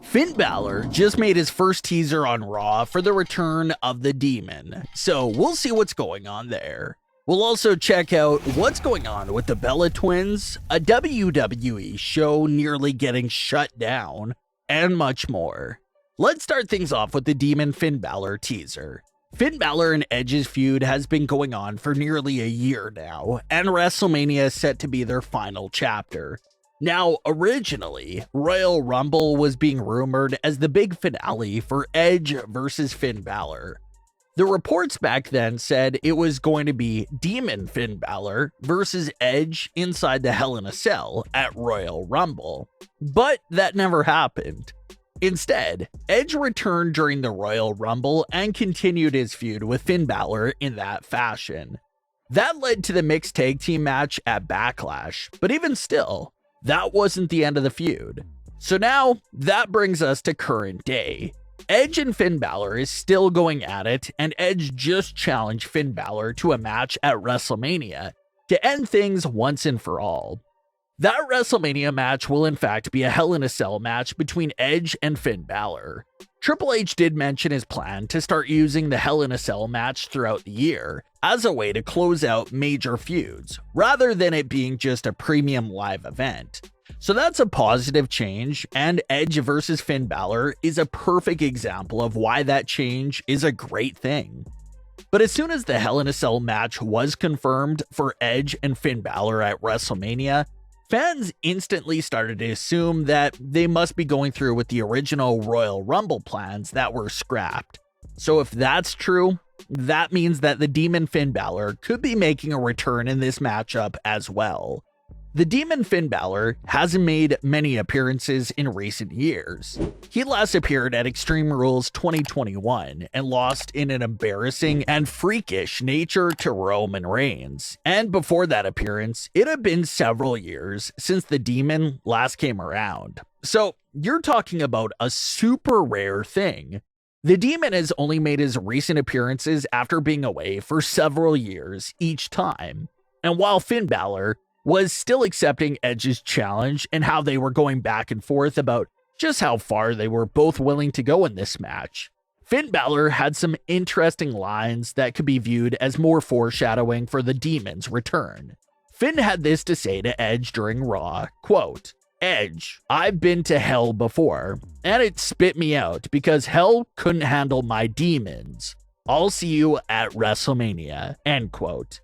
Finn Balor just made his first teaser on Raw for the return of the Demon, so we'll see what's going on there. We'll also check out what's going on with the Bella Twins, a WWE show nearly getting shut down, and much more. Let's start things off with the Demon Finn Balor teaser. Finn Balor and Edge's feud has been going on for nearly a year now, and WrestleMania is set to be their final chapter. Now, originally, Royal Rumble was being rumored as the big finale for Edge versus Finn Balor. The reports back then said it was going to be Demon Finn Balor versus Edge inside the Hell in a Cell at Royal Rumble. But that never happened. Instead, Edge returned during the Royal Rumble and continued his feud with Finn Balor in that fashion. That led to the mixed tag team match at Backlash, but even still, that wasn't the end of the feud. So now, that brings us to current day. Edge and Finn Balor is still going at it, and Edge just challenged Finn Balor to a match at WrestleMania to end things once and for all. That WrestleMania match will in fact be a Hell in a Cell match between Edge and Finn Balor. Triple H did mention his plan to start using the Hell in a Cell match throughout the year as a way to close out major feuds, rather than it being just a premium live event. So that's a positive change, and Edge versus Finn Balor is a perfect example of why that change is a great thing. But as soon as the Hell in a Cell match was confirmed for Edge and Finn Balor at WrestleMania, fans instantly started to assume that they must be going through with the original Royal Rumble plans that were scrapped. So if that's true, that means that the Demon Finn Balor could be making a return in this matchup as well. The Demon Finn Balor hasn't made many appearances in recent years. He last appeared at Extreme Rules 2021 and lost in an embarrassing and freakish nature to Roman Reigns. And before that appearance, it had been several years since the Demon last came around. So you're talking about a super rare thing. The Demon has only made his recent appearances after being away for several years each time. And while Finn Balor was still accepting Edge's challenge and how they were going back and forth about just how far they were both willing to go in this match, Finn Balor had some interesting lines that could be viewed as more foreshadowing for the Demon's return. Finn had this to say to Edge during Raw, quote, "Edge, I've been to hell before, and it spit me out because hell couldn't handle my demons. I'll see you at WrestleMania," end quote.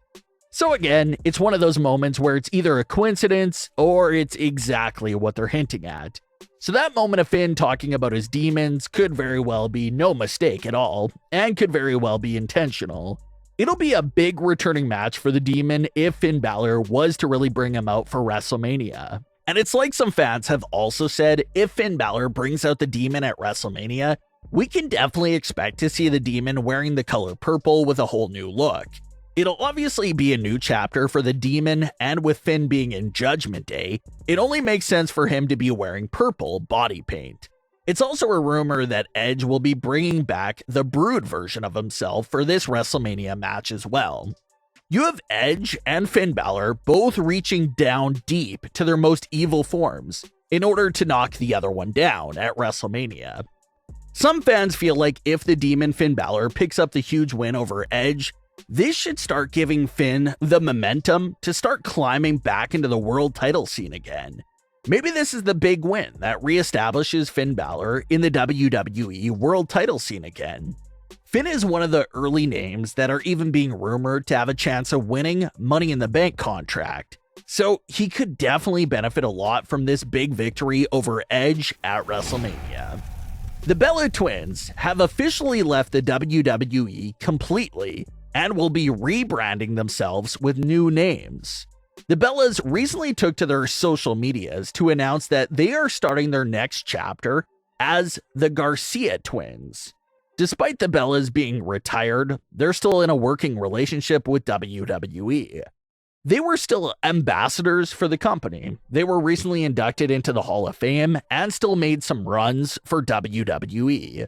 So again, it's one of those moments where it's either a coincidence or it's exactly what they're hinting at. So that moment of Finn talking about his demons could very well be no mistake at all, and could very well be intentional. It'll be a big returning match for the Demon if Finn Balor was to really bring him out for WrestleMania. And it's like some fans have also said, if Finn Balor brings out the Demon at WrestleMania, we can definitely expect to see the Demon wearing the color purple with a whole new look. It'll obviously be a new chapter for the Demon, and with Finn being in Judgment Day, it only makes sense for him to be wearing purple body paint. It's also a rumor that Edge will be bringing back the Brood version of himself for this WrestleMania match as well. You have Edge and Finn Balor both reaching down deep to their most evil forms in order to knock the other one down at WrestleMania. Some fans feel like if the Demon Finn Balor picks up the huge win over Edge, this should start giving Finn the momentum to start climbing back into the world title scene again. Maybe this is the big win that reestablishes Finn Balor in the WWE world title scene again. Finn is one of the early names that are even being rumored to have a chance of winning Money in the Bank contract. So he could definitely benefit a lot from this big victory over Edge at WrestleMania. The Bella Twins have officially left the WWE completely and will be rebranding themselves with new names. The Bellas recently took to their social medias to announce that they are starting their next chapter as the Garcia Twins. Despite the Bellas being retired, they're still in a working relationship with WWE. They were still ambassadors for the company. They were recently inducted into the Hall of Fame and still made some runs for WWE.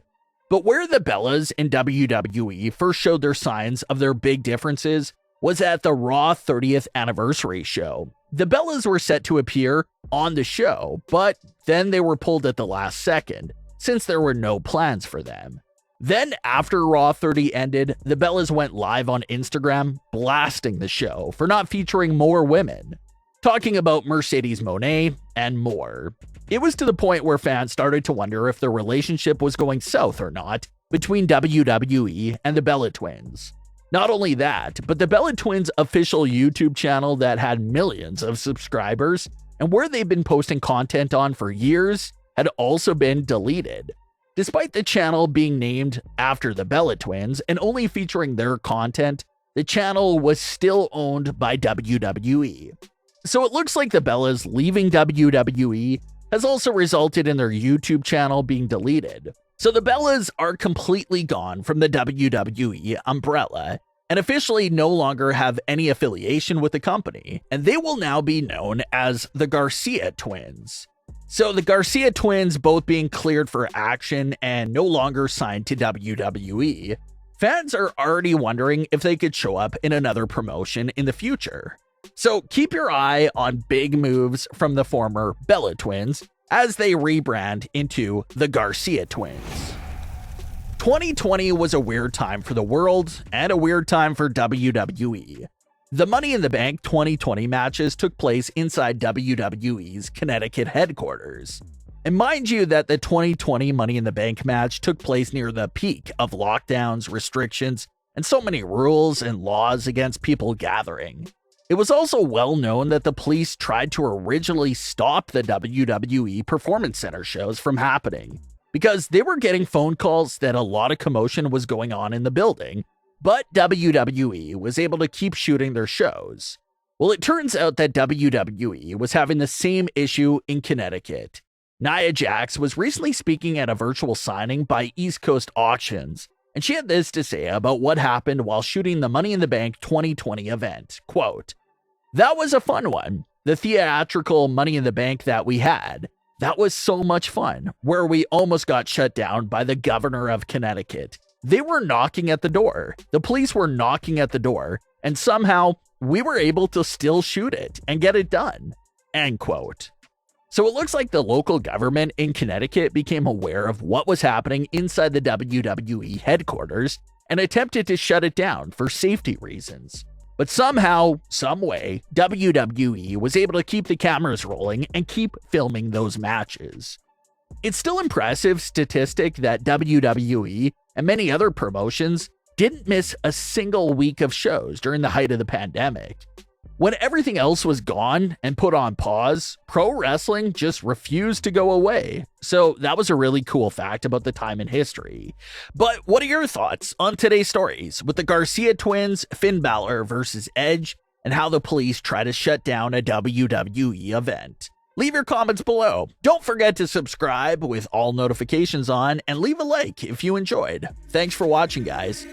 But where the Bellas in WWE first showed their signs of their big differences was at the Raw 30th anniversary show. The Bellas were set to appear on the show, but then they were pulled at the last second, since there were no plans for them. Then, after Raw 30 ended, the Bellas went live on Instagram, blasting the show for not featuring more women, talking about Mercedes Moné and more. It was to the point where fans started to wonder if their relationship was going south or not between WWE and the Bella Twins. Not only that, but the Bella Twins' official YouTube channel that had millions of subscribers and where they've been posting content on for years had also been deleted. Despite the channel being named after the Bella Twins and only featuring their content, the channel was still owned by WWE. So it looks like the Bellas leaving WWE has also resulted in their YouTube channel being deleted. So the Bellas are completely gone from the WWE umbrella and officially no longer have any affiliation with the company, and they will now be known as the Garcia Twins. So the Garcia Twins both being cleared for action and no longer signed to WWE, fans are already wondering if they could show up in another promotion in the future. So keep your eye on big moves from the former Bella Twins as they rebrand into the Garcia Twins. 2020 was a weird time for the world and a weird time for WWE. The Money in the Bank 2020 matches took place inside WWE's Connecticut headquarters. And mind you that the 2020 Money in the Bank match took place near the peak of lockdowns, restrictions, and so many rules and laws against people gathering. It was also well known that the police tried to originally stop the WWE Performance Center shows from happening because they were getting phone calls that a lot of commotion was going on in the building, but WWE was able to keep shooting their shows. Well, it turns out that WWE was having the same issue in Connecticut. Nia Jax was recently speaking at a virtual signing by East Coast Auctions, and she had this to say about what happened while shooting the Money in the Bank 2020 event. Quote, "That was a fun one. The theatrical Money in the Bank that we had. That was so much fun, where we almost got shut down by the governor of Connecticut. They were knocking at the door. The police were knocking at the door, and somehow we were able to still shoot it and get it done." End quote. So it looks like the local government in Connecticut became aware of what was happening inside the WWE headquarters and attempted to shut it down for safety reasons. But somehow, some way, WWE was able to keep the cameras rolling and keep filming those matches. It's still impressive statistic that WWE and many other promotions didn't miss a single week of shows during the height of the pandemic. When everything else was gone and put on pause, pro wrestling just refused to go away. So that was a really cool fact about the time in history. But what are your thoughts on today's stories with the Garcia Twins, Finn Balor versus Edge, and how the police try to shut down a WWE event? Leave your comments below. Don't forget to subscribe with all notifications on and leave a like if you enjoyed. Thanks for watching, guys.